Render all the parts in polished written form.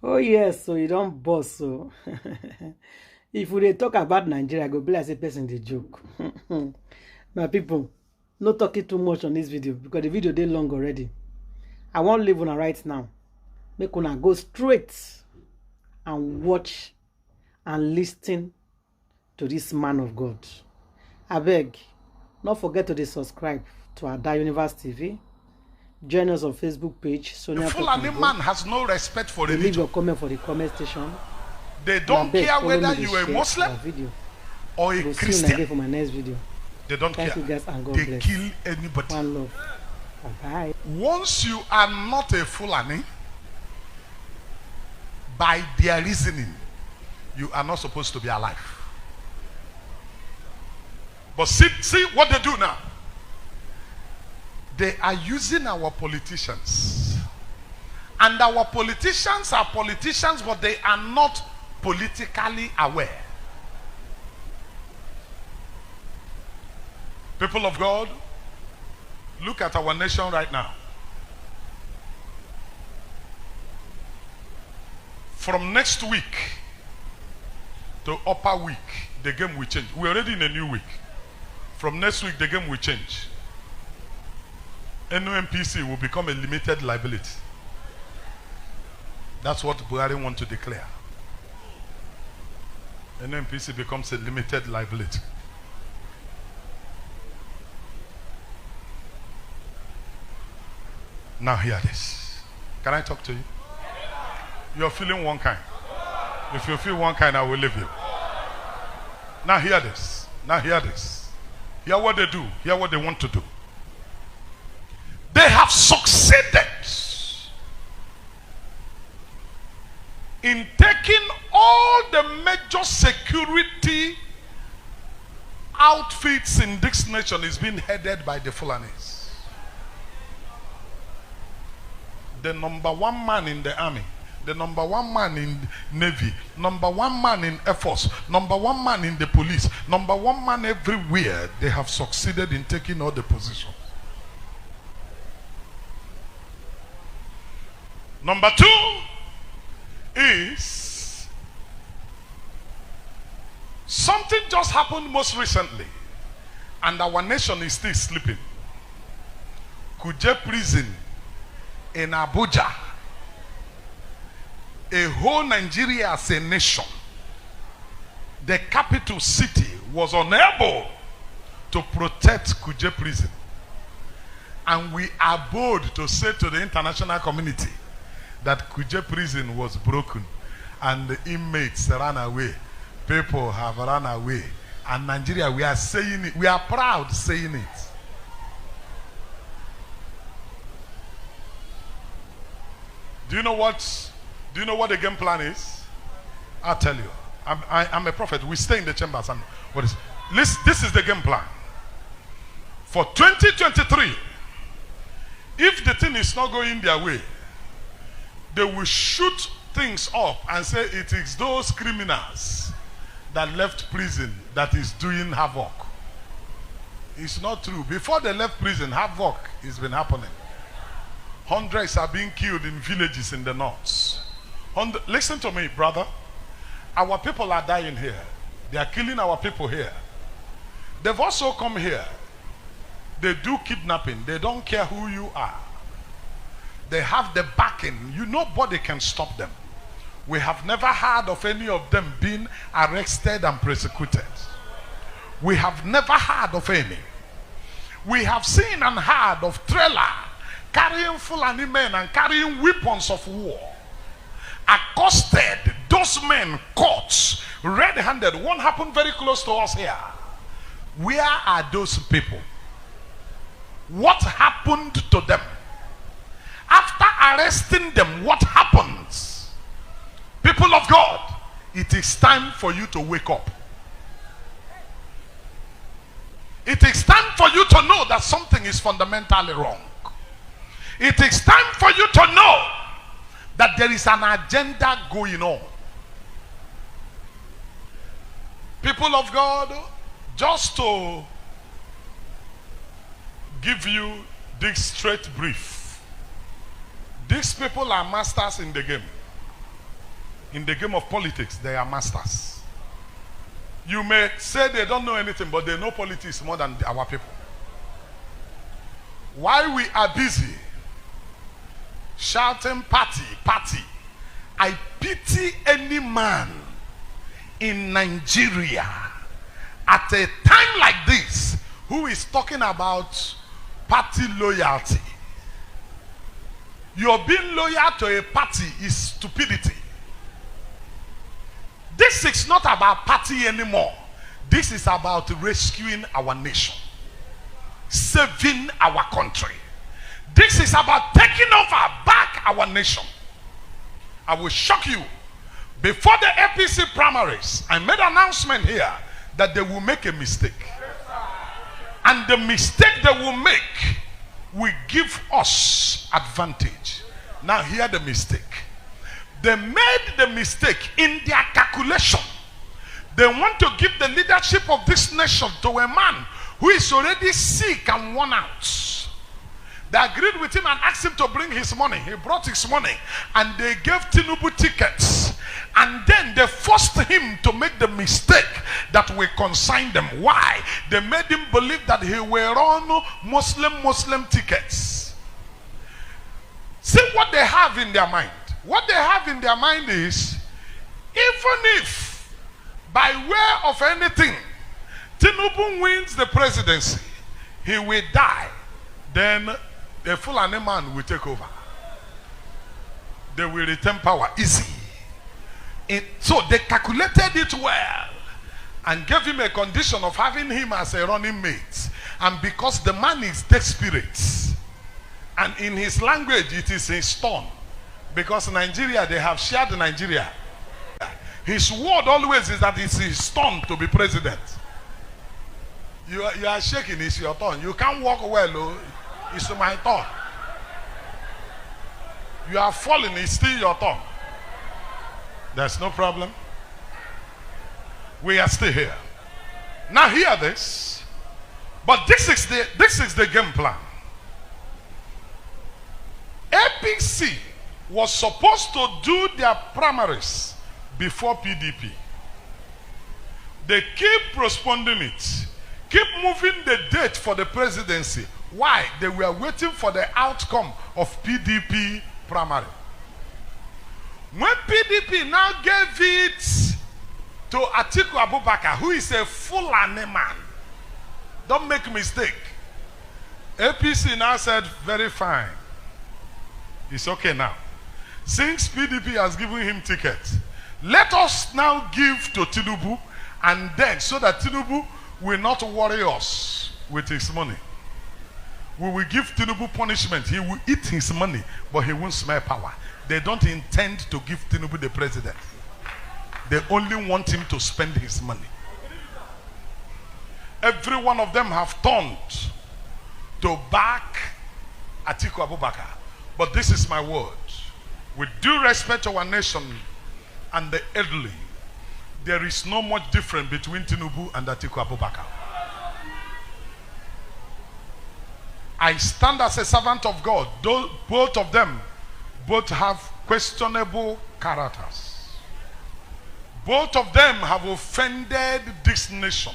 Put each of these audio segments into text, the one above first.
Oh yes, so you don't boss so. If we dey talk about Nigeria, I go be like say person dey joke. My people, no talking too much on this video because the video dey long already. I wan leave una right now. Make una go straight and watch and listen to this man of God. Abeg, not forget to dey subscribe to Ada Universe TV. Join us on Facebook page. The Fulani man has no respect for religion. Leave your comment for the comment section. They don't care whether you are a Muslim or a Christian. Again for my next video. They don't care. You guys and God they bless. Kill anybody. One love. Bye-bye. Once you are not a Fulani, by their reasoning, you are not supposed to be alive. But see what they do now. They are using our politicians. And our politicians are politicians, but they are not politically aware. People of God, look at our nation right now. From next week to upper week, the game will change. We're already in a new week. From next week, the game will change. NOMPC will become a limited liability. That's what Buhari wants to declare. NOMPC becomes a limited liability. Now hear this. Can I talk to you? You're feeling one kind. If you feel one kind, I will leave you. Now hear this. Now hear this. Hear what they do. Hear what they want to do. They have succeeded in taking all the major security outfits in this nation is being headed by the Fulanis. The number one man in the army, the number one man in Navy, number one man in Air Force, number one man in the police, number one man everywhere. They have succeeded in taking all the positions. Number two is something just happened most recently, and our nation is still sleeping. Kuje prison in Abuja, a whole Nigeria as a nation, the capital city was unable to protect Kuje prison, and we are bold to say to the international community that Kuje prison was broken and the inmates ran away. People have run away. And Nigeria, we are saying it. We are proud saying it. Do you know what the game plan is? I'll tell you. I'm a prophet. We stay in the chambers. And what is this is the game plan. For 2023, if the thing is not going their way, they will shoot things up and say it is those criminals that left prison that is doing havoc. It's not true. Before they left prison, havoc has been happening. Hundreds are being killed in villages in the north. Listen to me, brother. Our people are dying here. They are killing our people here. They've also come here. They do kidnapping. They don't care who you are. They have the backing. Nobody can stop them. We have never heard of any of them being arrested and persecuted. We have never heard of any. We have seen and heard of trailer carrying Fulani men and carrying weapons of war. Accosted, those men caught red-handed. One happened very close to us here. Where are those people? What happened to them? After arresting them, what happens? People of God, it is time for you to wake up. It is time for you to know that something is fundamentally wrong. It is time for you to know that there is an agenda going on. People of God, just to give you this straight brief, these people are masters in the game. In the game of politics, they are masters. You may say they don't know anything, but they know politics more than our people. While we are busy shouting party, party, I pity any man in Nigeria at a time like this who is talking about party loyalty. Your being loyal to a party is stupidity. This is not about party anymore. This is about rescuing our nation, saving our country. This is about taking over back our nation. I will shock you. Before the APC primaries, I made an announcement here that they will make a mistake. And the mistake they will make will give us advantage. Now hear the mistake. They made the mistake in their calculation. They want to give the leadership of this nation to a man who is already sick and worn out. They agreed with him and asked him to bring his money. He brought his money and they gave Tinubu tickets. And then they forced him to make the mistake that will consign them. Why? They made him believe that he will run Muslim tickets. See what they have in their mind. What they have in their mind is, even if by way of anything Tinubu wins the presidency, he will die, then the Fulani man will take over. They will retain power easy. So they calculated it well and gave him a condition of having him as a running mate. And because the man is desperate, and in his language it is a stone, because Nigeria, they have shared Nigeria. His word always is that it's his turn to be president. You are shaking, it's your turn. You can't walk well, oh. It's my turn. You are falling, it's still your turn. There's no problem. We are still here. Now hear this. But this is the game plan. APC was supposed to do their primaries before PDP. They keep postponing it. Keep moving the date for the presidency. Why? They were waiting for the outcome of PDP primary. When PDP now gave it to Etiko Abubakar, who is a Fulani man, don't make mistake. APC now said, very fine. It's okay now. Since PDP has given him tickets, let us now give to Tinubu, and then so that Tinubu will not worry us with his money. We will give Tinubu punishment. He will eat his money, but he won't smell power. They don't intend to give Tinubu the president. They only want him to spend his money. Every one of them have turned to back Etiko Abubakar. But this is my word. With due respect to our nation and the elderly, there is no much difference between Tinubu and Etiko Abubakar. I stand as a servant of God. Both of them have questionable characters. Both of them have offended this nation.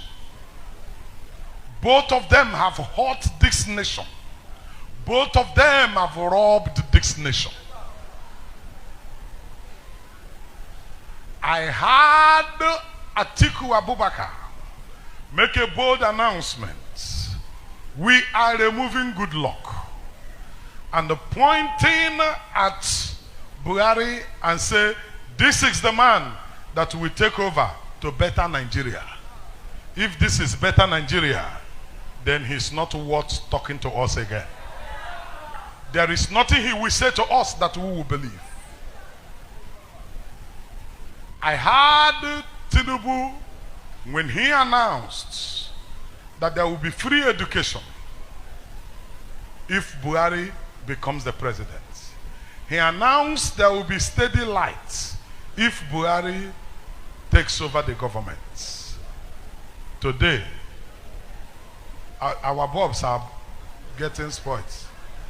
Both of them have hurt this nation. Both of them have robbed this nation. I heard Etiko Abubakar make a bold announcement. We are removing good luck and pointing at Buhari and say, this is the man that will take over to better Nigeria. If this is better Nigeria, then he's not worth talking to us again. There is nothing he will say to us that we will believe. I heard Tinubu when he announced that there will be free education if Buhari becomes the president. He announced there will be steady lights if Buhari takes over the government. Today, our bulbs are getting spoiled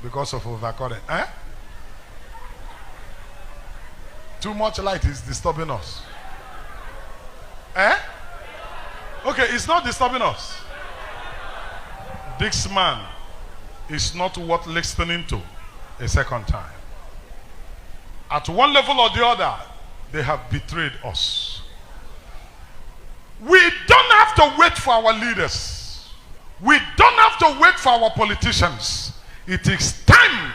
because of overcurrent. Too much light is disturbing us. Eh? Okay, it's not disturbing us. This man is not worth listening to a second time. At one level or the other, they have betrayed us. We don't have to wait for our leaders. We don't have to wait for our politicians. It is time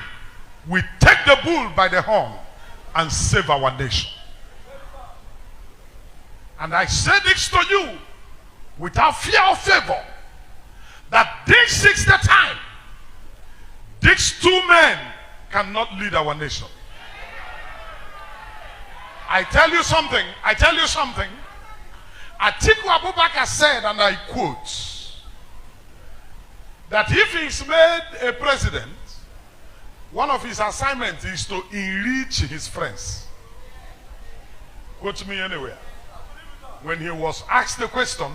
we take the bull by the horn and save our nation. And I say this to you without fear or favor, that this is the time. These two men cannot lead our nation. I tell you something. Etiko Abubakar said, and I quote, that if he's made a president, one of his assignments is to enrich his friends. Quote me anywhere. When he was asked the question,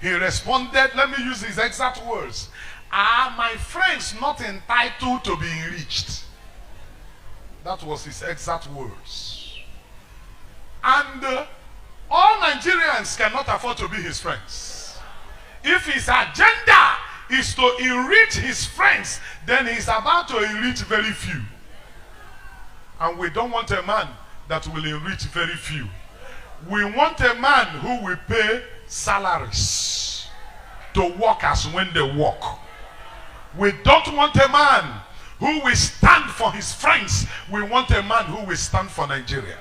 he responded, let me use his exact words, "Are my friends not entitled to be enriched?" That was his exact words. And all Nigerians cannot afford to be his friends. If his agenda is to enrich his friends, then he's about to enrich very few. And we don't want a man that will enrich very few. We want a man who will pay salaries to workers when they work. We don't want a man who will stand for his friends. We want a man who will stand for Nigeria.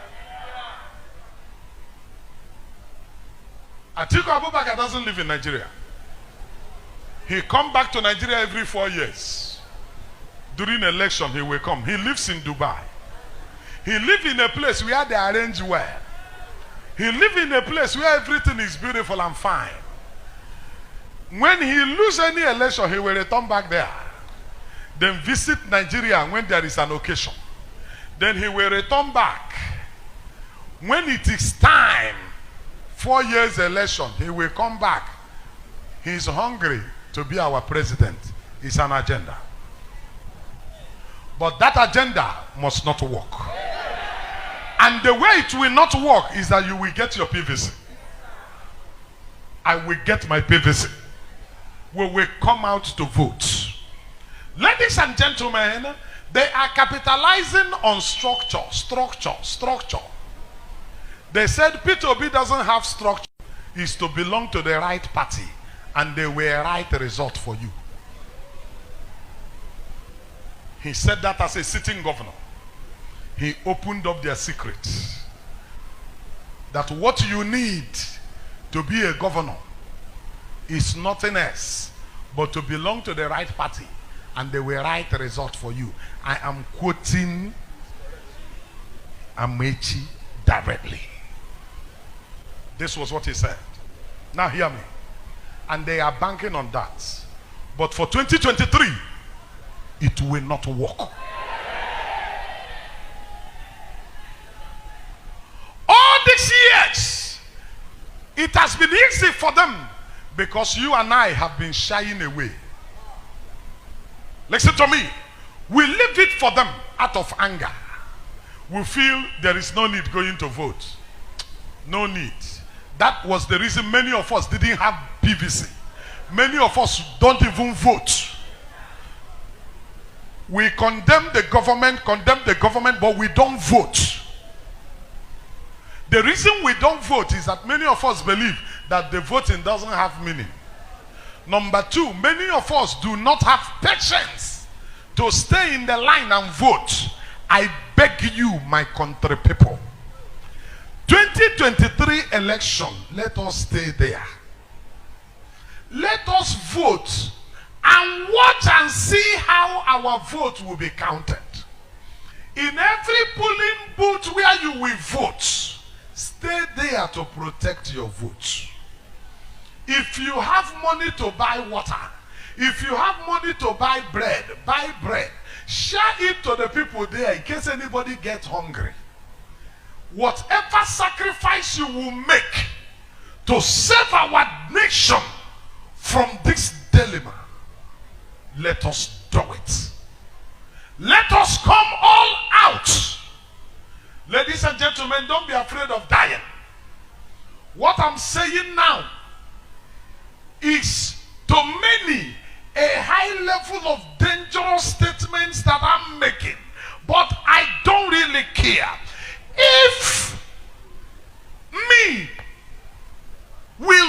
Etiko Abubakar doesn't live in Nigeria. He comes back to Nigeria every 4 years. During election, he will come. He lives in Dubai. He lives in a place where they arrange well. He lives in a place where everything is beautiful and fine. When he loses any election, he will return back there. Then visit Nigeria when there is an occasion. Then he will return back. When it is time, 4 years election, he will come back. He is hungry to be our president. It's an agenda. But that agenda must not work. And the way it will not work is that you will get your PVC. I will get my PVC. We will come out to vote. Ladies and gentlemen, they are capitalizing on structure. They said P2B doesn't have structure. It's to belong to the right party. And they will write a result for you. He said that as a sitting governor. He opened up their secret. That what you need to be a governor is nothing else but to belong to the right party. And they will write a result for you. I am quoting Amechi directly. This was what he said. Now hear me. And they are banking on that. But for 2023, it will not work. All these years, it has been easy for them because you and I have been shying away. Listen to me. We leave it for them out of anger. We feel there is no need going to vote. No need. That was the reason many of us didn't have PVC. Many of us don't even vote. We condemn the government, but we don't vote. The reason we don't vote is that many of us believe that the voting doesn't have meaning. Number two, many of us do not have patience to stay in the line and vote. I beg you, my country people. 2023 election, let us stay there. Let us vote and watch and see how our vote will be counted. In every polling booth where you will vote, stay there to protect your vote. If you have money to buy water, if you have money to buy bread, buy bread. Share it to the people there in case anybody gets hungry. Whatever sacrifice you will make to save our nation from this dilemma, let us do it. Let us come all out. Ladies and gentlemen, don't be afraid of dying. What I'm saying now is to many a high level of dangerous statements that I'm making, but I don't really care. If me will